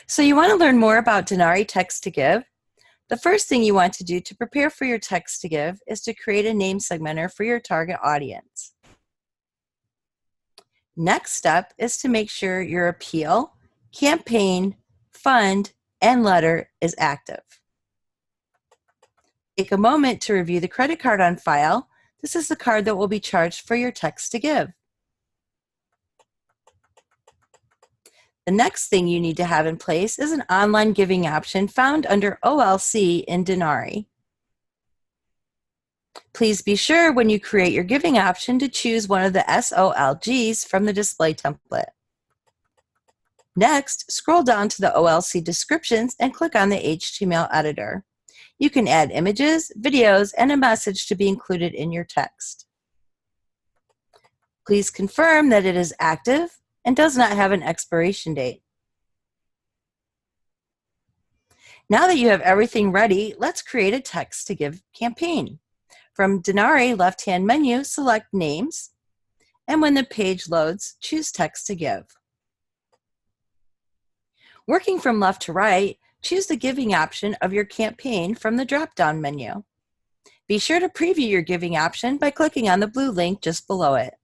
So you want to learn more about Denari Text to Give? The first thing you want to do to prepare for your text to give is to create a name segmenter for your target audience. Next step is to make sure your appeal, campaign, fund, and letter is active. Take a moment to review the credit card on file. This is the card that will be charged for your text to give. The next thing you need to have in place is an online giving option found under OLC in Denari. Please be sure when you create your giving option to choose one of the SOLGs from the display template. Next, scroll down to the OLC descriptions and click on the HTML editor. You can add images, videos, and a message to be included in your text. Please confirm that it is active and does not have an expiration date. Now that you have everything ready, let's create a text to give campaign. From Denari left-hand menu, select Names, and when the page loads, choose Text to Give. Working from left to right, choose the giving option of your campaign from the drop-down menu. Be sure to preview your giving option by clicking on the blue link just below it.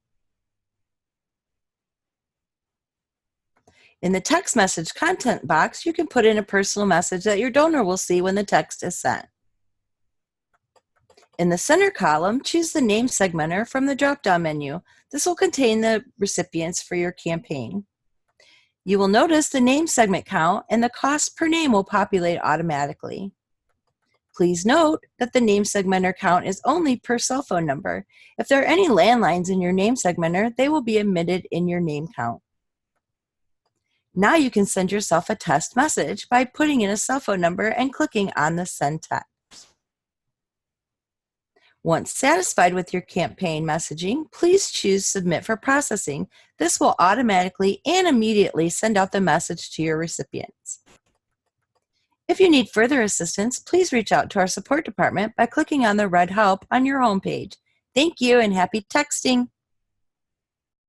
In the text message content box, you can put in a personal message that your donor will see when the text is sent. In the center column, choose the name segmenter from the drop-down menu. This will contain the recipients for your campaign. You will notice the name segment count and the cost per name will populate automatically. Please note that the name segmenter count is only per cell phone number. If there are any landlines in your name segmenter, they will be omitted in your name count. Now you can send yourself a test message by putting in a cell phone number and clicking on the Send Text. Once satisfied with your campaign messaging, please choose Submit for processing. This will automatically and immediately send out the message to your recipients. If you need further assistance, please reach out to our support department by clicking on the red Help on your homepage. Thank you and happy texting!